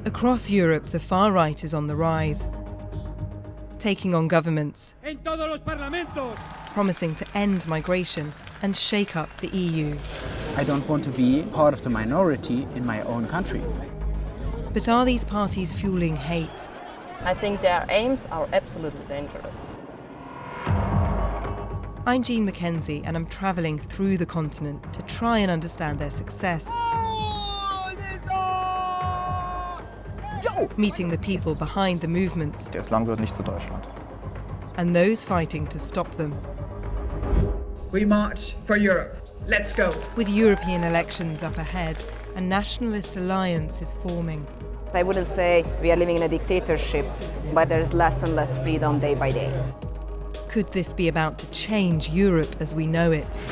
Across Europe, the far right is on the rise, taking on governments, promising to end migration and shake up the EU. I don't want to be part of the minority in my own country. But are these parties fueling hate? I think their aims are absolutely dangerous. I'm Mackenzie, and I'm travelling through the continent to try and understand their success. Meeting the people behind the movements. Der Islam gehört nicht zu Deutschland. And those fighting to stop them. We march for Europe. Let's go. With European elections up ahead, a nationalist alliance is forming. I wouldn't say we are living in a dictatorship, but there's less and less freedom day by day. Could this be about to change Europe as we know it?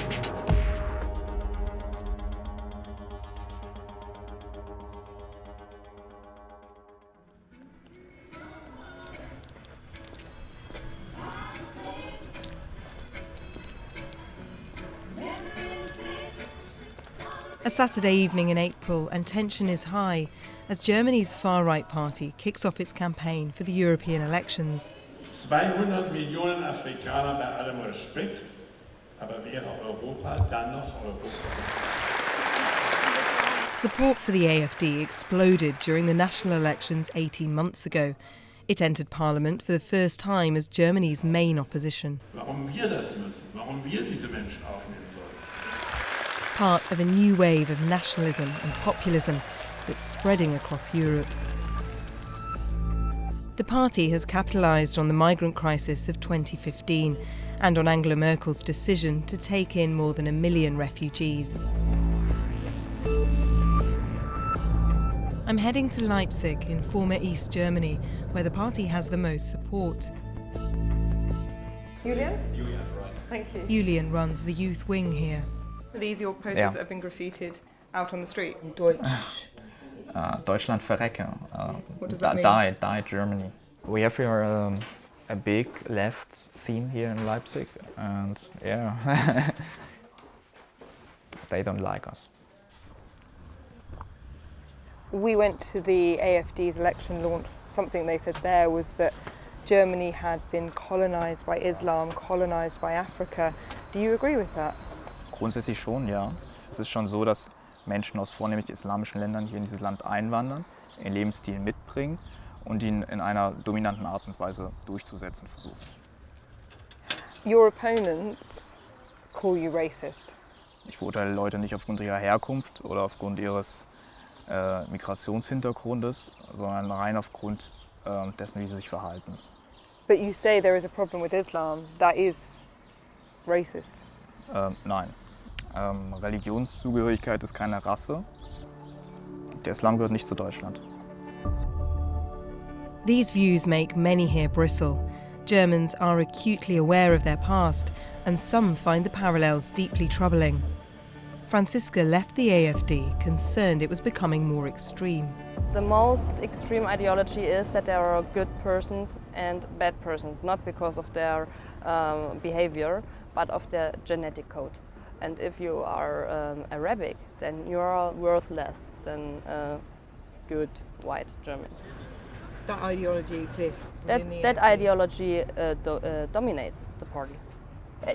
A Saturday evening in April, and tension is high as Germany's far-right party kicks off its campaign for the European elections. 200 Millionen Afrikaner bei allem Respekt, aber wäre Europa dann noch Europa? Support for the AfD exploded during the national elections 18 months ago. It entered parliament for the first time as Germany's main opposition. Warum wir das müssen, warum wir diese Menschen aufnehmen sollen. Part of a new wave of nationalism and populism that's spreading across Europe. The party has capitalised on the migrant crisis of 2015 and on Angela Merkel's decision to take in more than 1 million refugees. I'm heading to Leipzig in former East Germany, where the party has the most support. Julian? Right. Thank you. Julian runs the youth wing here. Are these your posters that have been graffitied out on the street? Deutschland verrecke. What does that mean? Die Germany. We have here a big left scene here in Leipzig, and yeah, they don't like us. We went to the AfD's election launch. Something they said there was that Germany had been colonised by Islam, colonised by Africa. Do you agree with that? Grundsätzlich schon, ja. Es ist schon so, dass Menschen aus vornehmlich islamischen Ländern hier in dieses Land einwandern, ihren Lebensstil mitbringen und ihn in einer dominanten Art und Weise durchzusetzen versuchen. Your opponents call you racist. Ich verurteile Leute nicht aufgrund ihrer Herkunft oder aufgrund ihres Migrationshintergrundes, sondern rein aufgrund dessen, wie sie sich verhalten. But you say there is a problem with Islam. That is racist. Nein. Religionszugehörigkeit ist keine Rasse. Der Islam gehört nicht zu Deutschland. These views make many here bristle. Germans are acutely aware of their past, and some find the parallels deeply troubling. Franziska left the AfD concerned it was becoming more extreme. The most extreme ideology is that there are good persons and bad persons, not because of their behavior, but of their genetic code. And if you are Arabic, then you are worth less than a good white German. That ideology exists. That ideology dominates the party.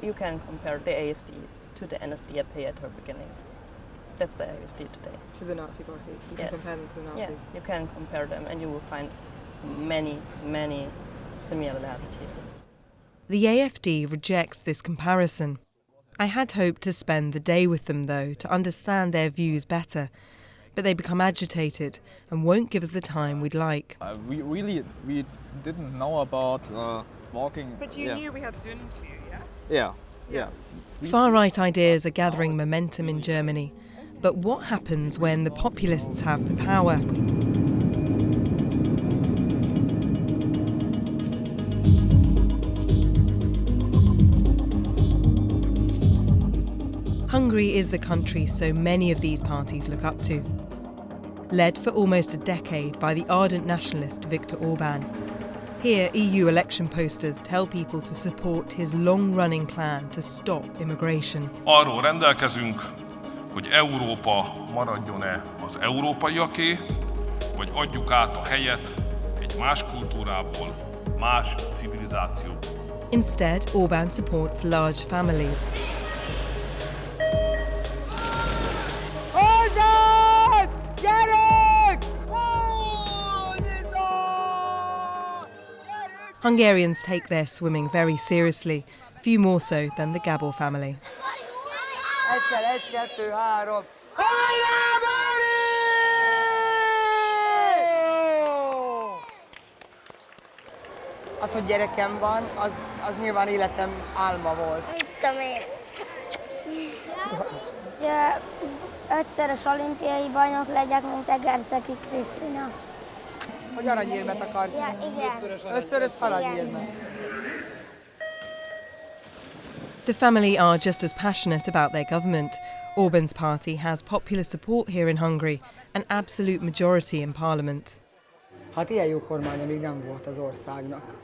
You can compare the AfD to the NSDAP at her beginnings. That's the AfD today. To the Nazi party? You can compare them to the Nazis? Yes, you can compare them and you will find many, many similarities. The AfD rejects this comparison. I had hoped to spend the day with them, though, to understand their views better. But they become agitated and won't give us the time we'd like. We didn't know about walking. But you knew we had to do an interview, yeah? Yeah. Far-right ideas are gathering momentum in Germany. But what happens when the populists have the power? Hungary is the country so many of these parties look up to. Led for almost a decade by the ardent nationalist Viktor Orbán. Here, EU election posters tell people to support his long-running plan to stop immigration. Arról rendelkezünk, hogy Európa maradjon-e az európaiaké, vagy adjuk át a helyet egy más kultúrából, más civilizációba. Instead, Orbán supports large families. Hungarians take their swimming very seriously, few more so than the Gábor family. Az, hogy gyerekem van, az nyilván életem álma volt. Mit tudom én? Ötszörös olimpiai bajnok legyek, mint Egerszegi Krisztina. Hogy aranyérmet akarsz? Ja, igen. Ötszörös aranyérmet. The family are just as passionate about their government. Orbán's party has popular support here in Hungary, an absolute majority in parliament. Hát ilyen jó kormánya még nem volt az országnak.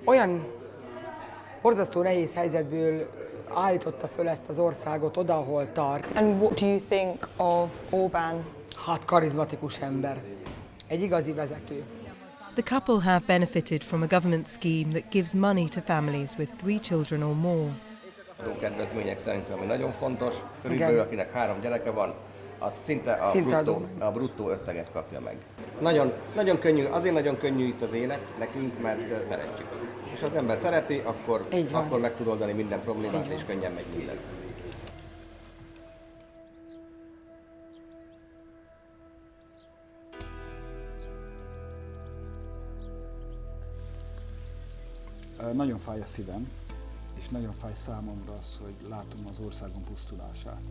Olyan borzasztó nehéz helyzetből állította föl ezt az országot oda, ahol tart. And what do you think of Orbán? Hát karizmatikus ember. Egy igazi vezető. The couple have benefited from a government scheme that gives money to families with 3 children or more. Adókedvezmények szerintem, ami nagyon fontos. Körülbelül akinek 3 gyereke van, az szinte a bruttó összeget kapja meg. Nagyon könnyű, azért nagyon könnyű itt az élet nekünk, mert szeretjük. És ha az ember szereti, akkor meg tud oldani minden problémát, és könnyen megy minden. Nagyon fáj a szívem, és nagyon fáj számomra az, hogy látom az országom pusztulását.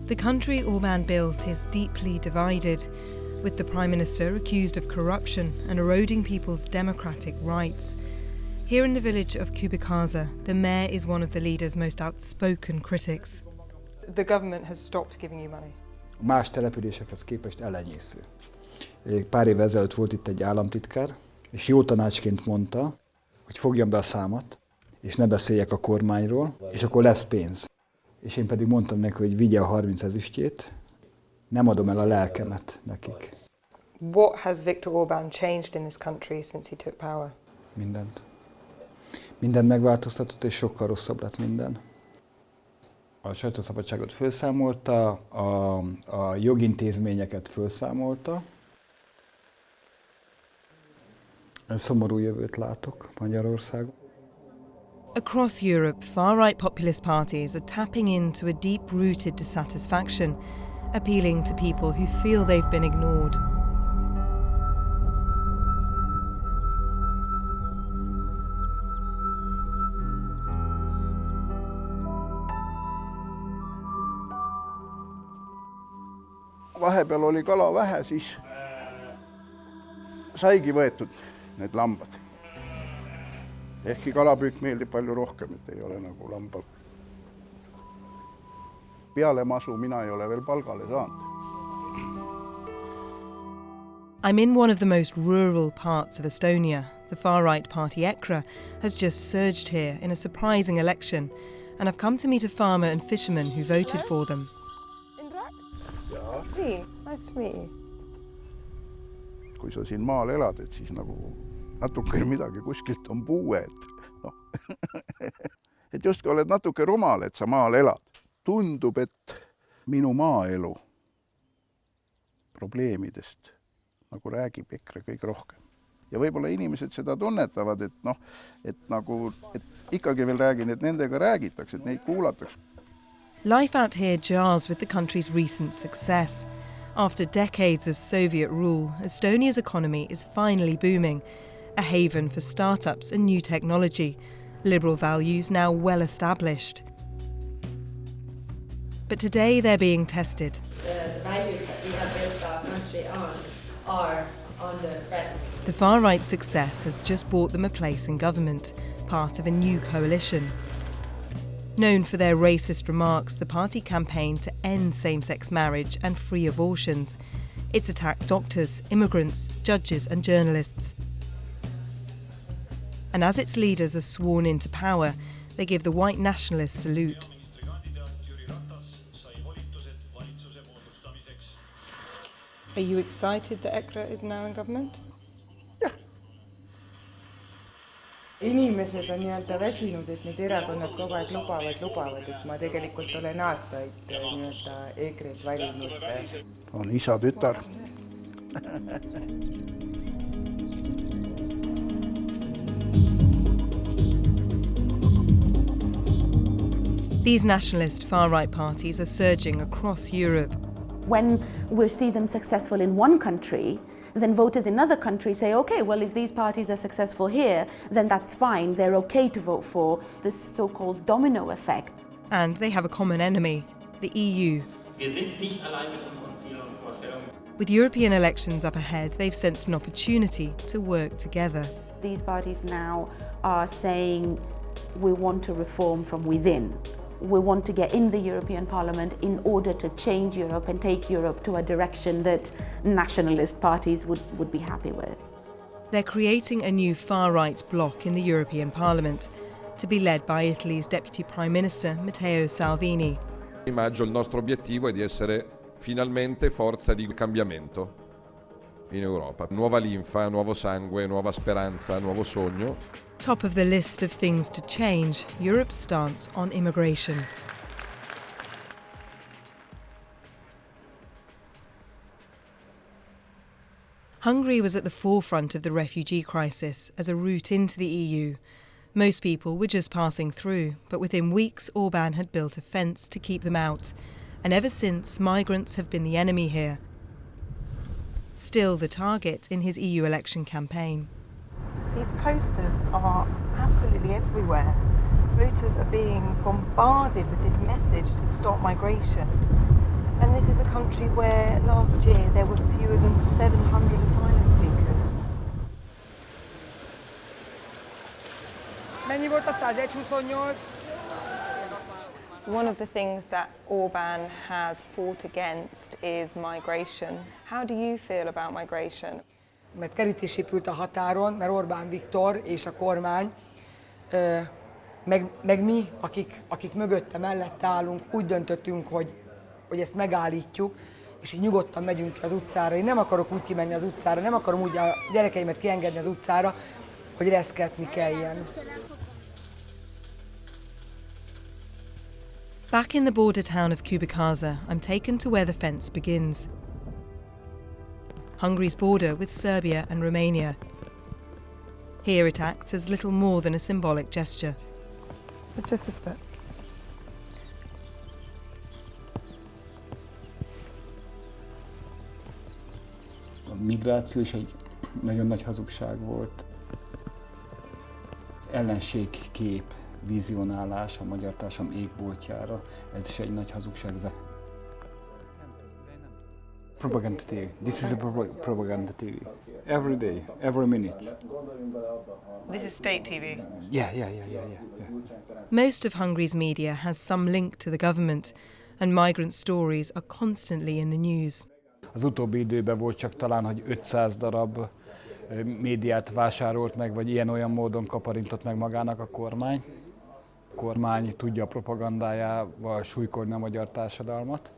The country Orbán built is deeply divided, with the Prime Minister accused of corruption and eroding people's democratic rights. Here in the village of Kubikaza, the mayor is one of the leader's most outspoken critics. The government has stopped giving you money. Más településekhez képest elenyésző. Pár évvel ezelőtt volt itt egy államtitkár, és jó tanácsként mondta, hogy fogjam be a számat, és ne beszéljek a kormányról, és akkor lesz pénz. És én pedig mondtam neki, hogy vigye a 30 ezüstjét, nem adom el a lelkemet nekik. What has Viktor Orbán changed in this country since he took power? Mindent. Mindent megváltoztatott, és sokkal rosszabb lett minden. A sajtószabadságot felszámolta, a jogintézményeket felszámolta. Szomorú jövőt látok Magyarországon. Across Europe, far-right populist parties are tapping into a deep-rooted dissatisfaction, appealing to people who feel they've been ignored. Vahepeal oli kala vähe, siis saigi võetud need lambad. Ehkki kalapüük meeldib palju rohkem, et ei ole nagu lamba. Peale masu mina ei ole veel palgale saanud. I'm in one of the most rural parts of Estonia. The far-right party EKRA has just surged here in a surprising election, and I've come to meet a farmer and fisherman who voted for them. Hey, nice to meet you. Kui sa siin maal elad, et siis nagu natukene midagi kuskilt on puue, no. Et justkui oled natuke rumal, et sa maal elad. Tundub, et minu maaelu probleemidest nagu räägib EKRE kõige rohkem. Ja võib-olla inimesed seda tunnetavad, et ikkagi veel räägin, et nendega räägitakse, et neid kuulatakse. Life out here jars with the country's recent success. After decades of Soviet rule, Estonia's economy is finally booming, a haven for startups and new technology, liberal values now well established. But today they're being tested. The values that we have built our country on are under threat. The far-right success has just bought them a place in government, part of a new coalition. Known for their racist remarks, the party campaigned to end same-sex marriage and free abortions. It's attacked doctors, immigrants, judges and journalists. And as its leaders are sworn into power, they give the white nationalist salute. Are you excited that EKRE is now in government? Inimesed on nii-öelda väsinud, et need erakonnad kogu aeg lubavad, et ma tegelikult olen aastaid nii-öelda EKRE-t valinud. On isa-tütar. These nationalist far-right parties are surging across Europe. When we see them successful in one country, then voters in other countries say, okay, well, if these parties are successful here, then that's fine. They're okay to vote for this so-called domino effect. And they have a common enemy, the EU. With European elections up ahead, they've sensed an opportunity to work together. These parties now are saying we want to reform from within. We want to get in the European Parliament in order to change Europe and take Europe to a direction that nationalist parties would be happy with. They're creating a new far-right bloc in the European Parliament, to be led by Italy's Deputy Prime Minister Matteo Salvini. In maggio il nostro obiettivo è di essere finalmente forza di cambiamento in Europa. Nuova linfa, nuovo sangue, nuova speranza, nuovo sogno. Top of the list of things to change, Europe's stance on immigration. Hungary was at the forefront of the refugee crisis as a route into the EU. Most people were just passing through, but within weeks Orbán had built a fence to keep them out. And ever since, migrants have been the enemy here. Still the target in his EU election campaign. These posters are absolutely everywhere. Voters are being bombarded with this message to stop migration. And this is a country where last year there were fewer than 700 asylum seekers. Mennyi volt a 128? One of the things that Orbán has fought against is migration. How do you feel about migration? Mert kerítés épült a határon, mert Orbán Viktor és a kormány, meg mi, akik mögötte, mellette állunk, úgy döntöttünk, hogy ezt megállítjuk, és így nyugodtan megyünk ki az utcára. Én nem akarok úgy kimenni az utcára, nem akarom úgy a gyerekeimet kiengedni az utcára, hogy reszketni kelljen. Back in the border town of Kubikaza, I'm taken to where the fence begins. Hungary's border with Serbia and Romania. Here it acts as little more than a symbolic gesture. It's just a spit. A migráció is egy nagyon nagy hazugság volt. Az ellenségkép, vizionálás a magyar társadalom égboltjára, ez is egy nagy hazugság. Propaganda TV. This is a propaganda TV. Every day, every minute. This is state TV? Yeah. Most of Hungary's media has some link to the government, and migrant stories are constantly in the news. Az utóbbi időben volt csak talán, hogy 500 darab médiát vásárolt meg, vagy ilyen-olyan módon kaparintott meg magának a kormány. A kormány tudja a propagandájával súlykolni a magyar társadalmat.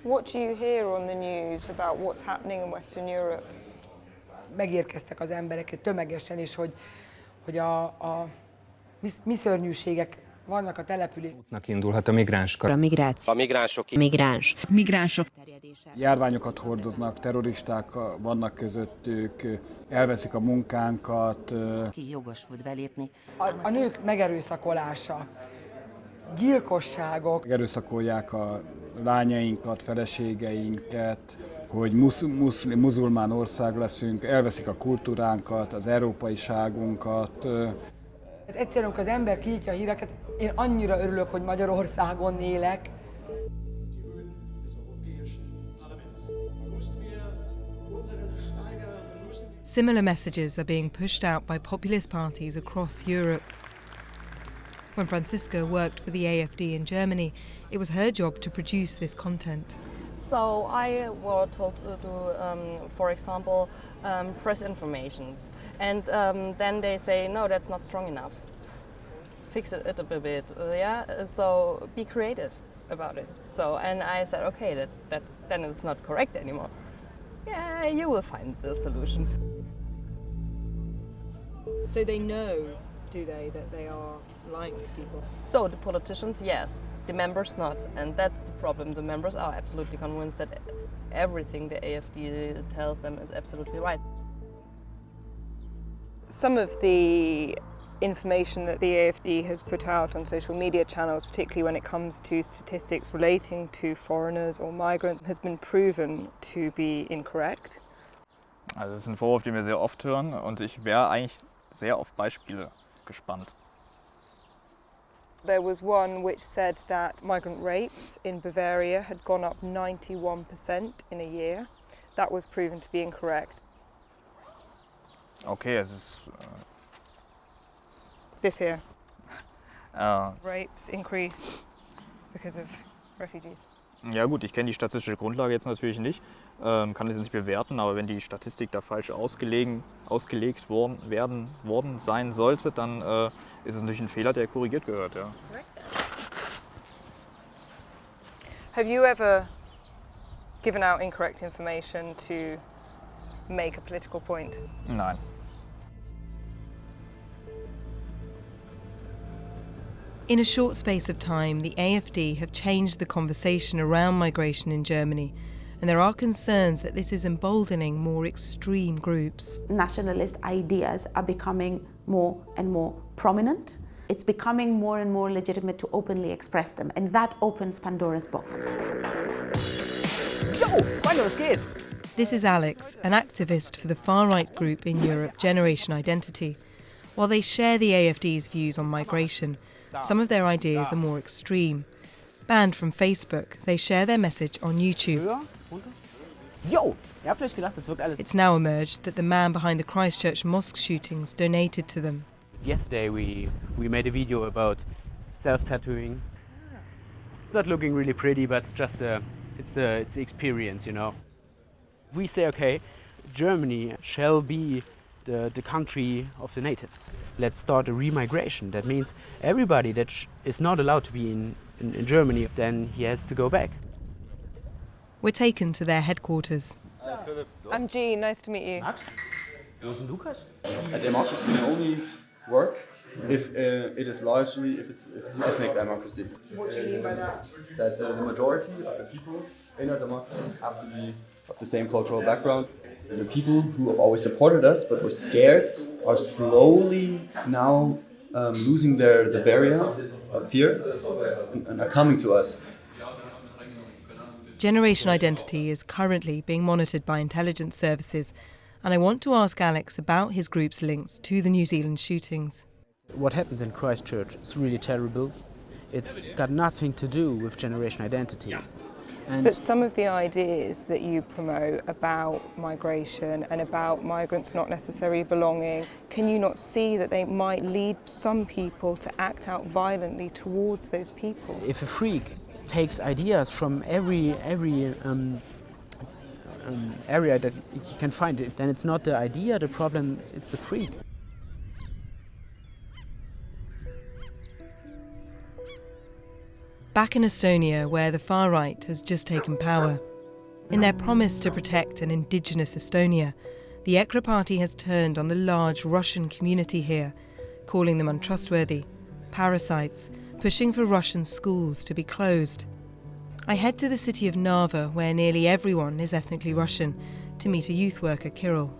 What do you hear on the news about what's happening in Western Europe? Megérkeztek az emberek tömegesen is, hogy a mi szörnyűségek vannak a településen. Útnak indulhat a migránskar. A migráció. A migránsok. Migránsok. Járványokat hordoznak, terroristák vannak közöttük, elveszik a munkánkat. Ki jogosult belépni. A nők megerőszakolása, gyilkosságok. Erőszakolják a lányainkat, feleségeinket, hogy muzulmán ország leszünk, elveszik a kultúránkat, az európaiságunkat. Egyszerűen, amikor az ember kinyitja a híreket, én annyira örülök, hogy Magyarországon élek. Similar messages are being pushed out by populist parties across Europe. When Franziska worked for the AfD in Germany, it was her job to produce this content. So I was told to do, for example, press informations, and then they say, no, that's not strong enough. Fix it a bit, yeah? So be creative. about it. So, and I said, okay, that then it's not correct anymore. Yeah, you will find the solution. So they know, do they, that they are lying to people? So the politicians, yes. The members not. And that's the problem. The members are absolutely convinced that everything the AfD tells them is absolutely right. Some of the information that the AfD has put out on social media channels, particularly when it comes to statistics relating to foreigners or migrants, has been proven to be incorrect. Also das ist ein Vorwurf, den wir sehr oft hören und ich wäre eigentlich sehr auf Beispiele gespannt. There was one which said that migrant rapes in Bavaria had gone up 91% in a year. That was proven to be incorrect. Okay, es ist... This here. Rapes increase because of refugees. Ja gut, ich kenne die statistische Grundlage jetzt natürlich nicht, kann das nicht bewerten, aber wenn die Statistik da falsch ausgelegt worden sein sollte, dann ist es natürlich ein Fehler, der korrigiert gehört. Ja. Have you ever given out incorrect information to make a political point? Nein. In a short space of time, the AfD have changed the conversation around migration in Germany, and there are concerns that this is emboldening more extreme groups. Nationalist ideas are becoming more and more prominent. It's becoming more and more legitimate to openly express them, and that opens Pandora's box. Yo, Freunde, was geht? This is Alex, an activist for the far-right group in Europe, Generation Identity. While they share the AfD's views on migration, some of their ideas are more extreme. Banned from Facebook, they share their message on YouTube. Yo, ihr habt euch gedacht, das wirkt alles. It's now emerged that the man behind the Christchurch mosque shootings donated to them. Yesterday we made a video about self-tattooing. It's not looking really pretty, but it's the experience, you know. We say, okay, Germany shall be the country of the natives. Let's start a remigration. That means everybody that is not allowed to be in Germany, then he has to go back. We're taken to their headquarters. I'm Jean, nice to meet you. Max? Wo ist denn Lukas? A democracy can only work if it's ethnic democracy. What do you mean by that? That the majority of the people in a democracy have to be of the same cultural background. The people who have always supported us but were scared are slowly now losing the barrier of fear and are coming to us. Generation Identity is currently being monitored by intelligence services, and I want to ask Alex about his group's links to the New Zealand shootings. What happened in Christchurch is really terrible. It's got nothing to do with Generation Identity. But some of the ideas that you promote about migration and about migrants not necessarily belonging, can you not see that they might lead some people to act out violently towards those people? If a freak takes ideas from every area that he can find, then it's not the idea, the problem, it's the freak. Back in Estonia, where the far right has just taken power, in their promise to protect an indigenous Estonia, the ECRA party has turned on the large Russian community here, calling them untrustworthy, parasites, pushing for Russian schools to be closed. I head to the city of Narva, where nearly everyone is ethnically Russian, to meet a youth worker, Kirill.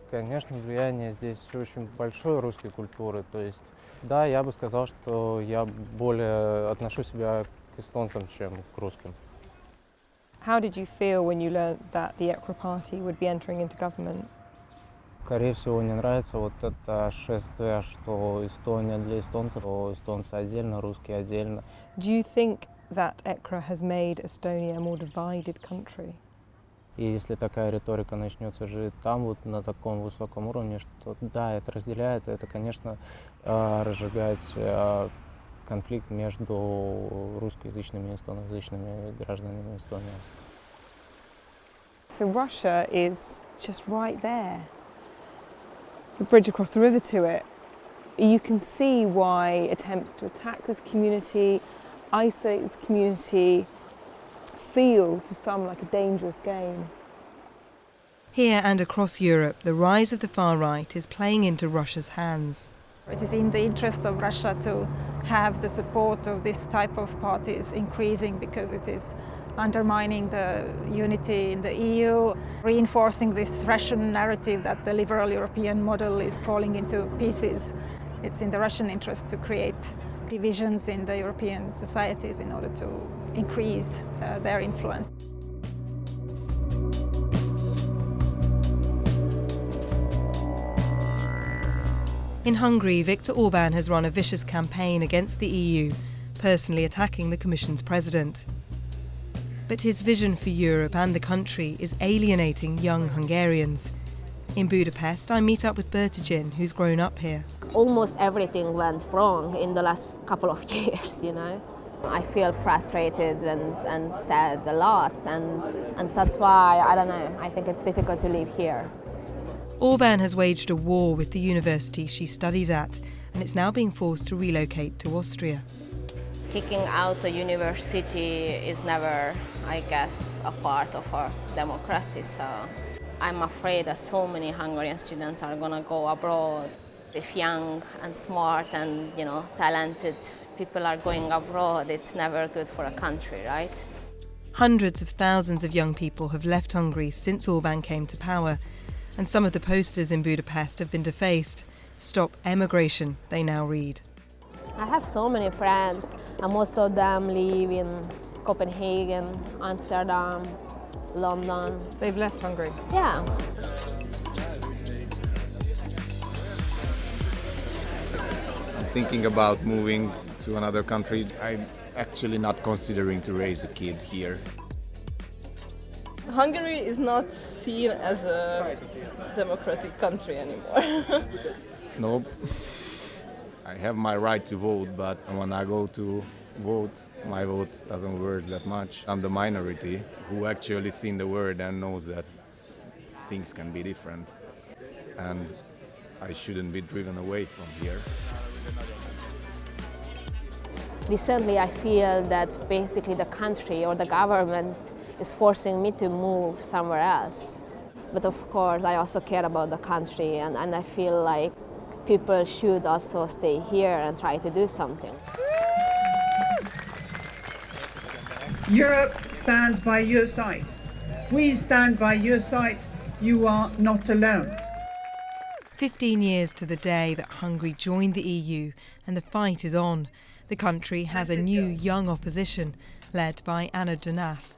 Конечно, влияние здесь очень большое русской культуры, то есть да, я бы сказал, что я более отношу себя к эстонцам, чем к русским. How did you feel when you learned that the ECRA party would be entering into government? Скорее всего, мне нравится вот это шествие, что Эстония для эстонцев, эстонцы отдельно, русские отдельно. Do you think that ECRA has made Estonia a more divided country? И если такая риторика начнется жить там, вот на таком высоком уровне, что да, это разделяет, это, конечно, разжигает конфликт между русскоязычными и эстоноязычными гражданами Эстонии. So Russia is just right there. The bridge across the river to it. You can see why attempts to attack this community isolates the community feel to some like a dangerous game. Here and across Europe, the rise of the far right is playing into Russia's hands. It is in the interest of Russia to have the support of this type of parties increasing because it is undermining the unity in the EU, reinforcing this Russian narrative that the liberal European model is falling into pieces. It's in the Russian interest to create divisions in the European societies in order to increase their influence. In Hungary, Viktor Orbán has run a vicious campaign against the EU, personally attacking the Commission's president. But his vision for Europe and the country is alienating young Hungarians. In Budapest, I meet up with Bertajin, who's grown up here. Almost everything went wrong in the last couple of years, you know. I feel frustrated and sad a lot, and that's why, I don't know, I think it's difficult to live here. Orbán has waged a war with the university she studies at, and it's now being forced to relocate to Austria. Kicking out a university is never, I guess, a part of our democracy, so I'm afraid that so many Hungarian students are gonna go abroad. If young and smart and, you know, talented people are going abroad, it's never good for a country, right? Hundreds of thousands of young people have left Hungary since Orbán came to power, and some of the posters in Budapest have been defaced. Stop emigration, they now read. I have so many friends, and most of them live in Copenhagen, Amsterdam, London. They've left Hungary? Yeah. I'm thinking about moving to another country. I'm actually not considering to raise a kid here. Hungary is not seen as a democratic country anymore. Nope. I have my right to vote, but when I go to vote, my vote doesn't work that much. I'm the minority who actually seen the world and knows that things can be different. And I shouldn't be driven away from here. Recently, I feel that basically the country or the government is forcing me to move somewhere else. But of course, I also care about the country, and I feel like people should also stay here and try to do something. Europe stands by your side. We stand by your side. You are not alone. 15 years to the day that Hungary joined the EU, and the fight is on. The country has a new young opposition, led by Anna Donath.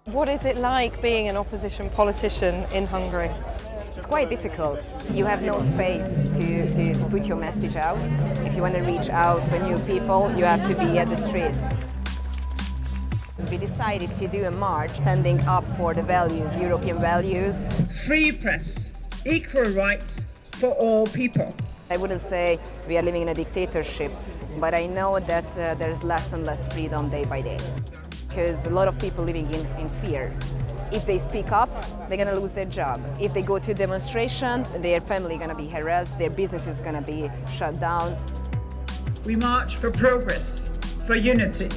What is it like being an opposition politician in Hungary? It's quite difficult. You have no space to put your message out. If you want to reach out to new people, you have to be at the street. We decided to do a march standing up for the values, European values. Free press, equal rights for all people. I wouldn't say we are living in a dictatorship, but I know that there's less and less freedom day by day. Because a lot of people living in fear. If they speak up, they're going to lose their job. If they go to a demonstration, their family is going to be harassed, their business is going to be shut down. We march for progress, for unity.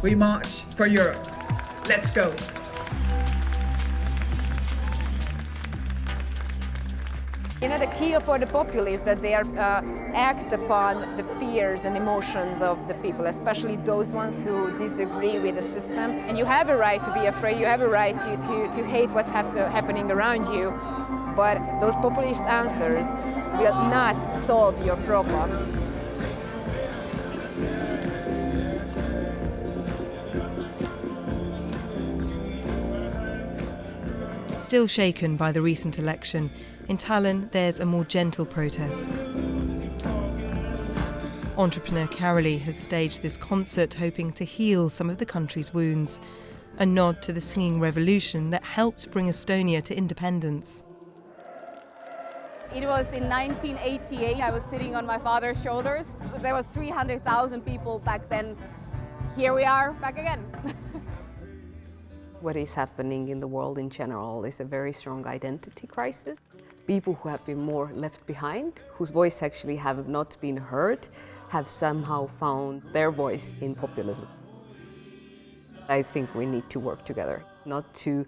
We march for Europe. Let's go. You know, the key for the people is that they are act upon the fears and emotions of the people, especially those ones who disagree with the system. And you have a right to be afraid, you have a right to hate what's happening around you, but those populist answers will not solve your problems. Still shaken by the recent election, in Tallinn there's a more gentle protest. Entrepreneur Carolee has staged this concert hoping to heal some of the country's wounds, a nod to the singing revolution that helped bring Estonia to independence. It was in 1988. I was sitting on my father's shoulders. There was 300,000 people back then. Here we are back again. What is happening in the world in general is a very strong identity crisis. People who have been more left behind, whose voice actually have not been heard, have somehow found their voice in populism. I think we need to work together, not to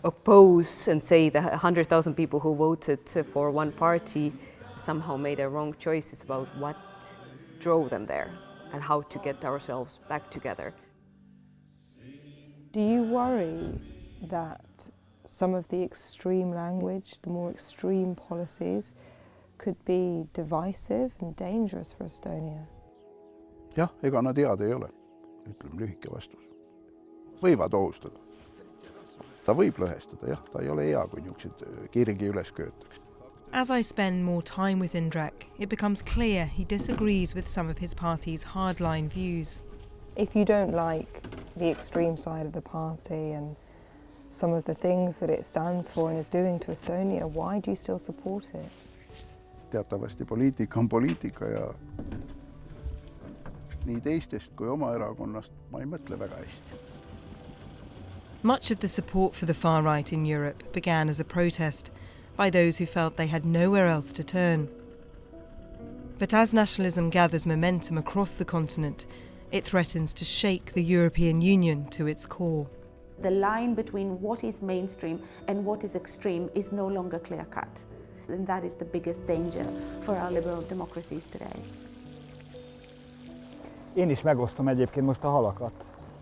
oppose and say the 100,000 people who voted for one party somehow made a wrong choice. It's about what drove them there and how to get ourselves back together. Do you worry that some of the extreme language, the more extreme policies, could be divisive and dangerous for Estonia? Jah, ega nad head ei ole, ütleme lühike vastus. Võivad ohustada. Ta võib lõhestada, jah, ta ei ole hea, kui niisugused kirgi üles köötaks. As I spend more time with Indrek, it becomes clear he disagrees with some of his party's hardline views. If you don't like the extreme side of the party and some of the things that it stands for and is doing to Estonia, why do you still support it? Teatavasti poliitika on poliitika ja nii teistest kui oma erakonnast ma ei mõtle väga hästi. Much of the support for the far right in Europe began as a protest by those who felt they had nowhere else to turn. But as nationalism gathers momentum across the continent, it threatens to shake the European Union to its core. The line between what is mainstream and what is extreme is no longer clear-cut. And that is the biggest danger for our liberal democracies today. Én is megosztom egyébként most a halakat.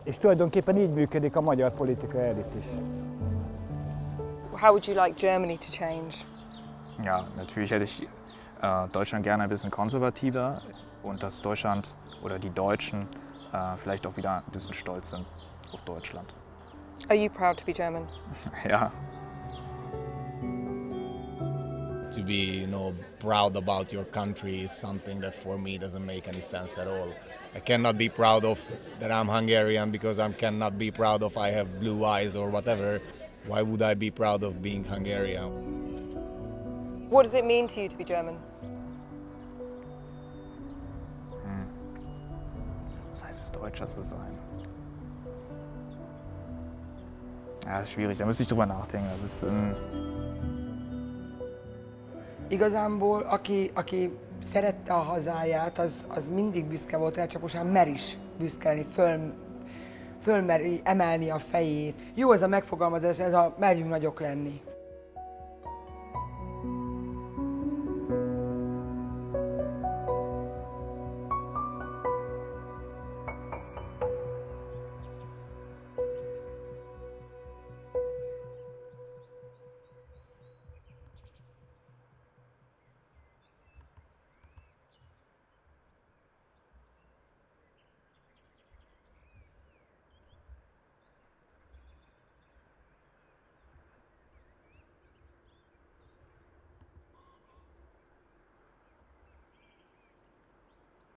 És tulajdonképpen így működik a magyar politikai elit is. How would you like Germany to change? Ja, natürlich hätte ich Deutschland gerne ein bisschen konservativer und dass Deutschland oder die Deutschen vielleicht auch wieder ein bisschen stolz sind auf Deutschland. Are you proud to be German? Ja. To be, proud about your country is something that for me doesn't make any sense at all. I cannot be proud of that I'm Hungarian because I cannot be proud of I have blue eyes or whatever. Why would I be proud of being Hungarian? What does it mean to you to be German? Was heißt es, Deutscher zu sein? Ja, das ist schwierig, da müsste ich drüber nachdenken. Das ist Igazából, aki szerette a hazáját, az mindig büszke volt rá, csak most már mer is büszkelni, fölmeri emelni a fejét. Jó ez a megfogalmazás, ez a merjünk nagyok lenni.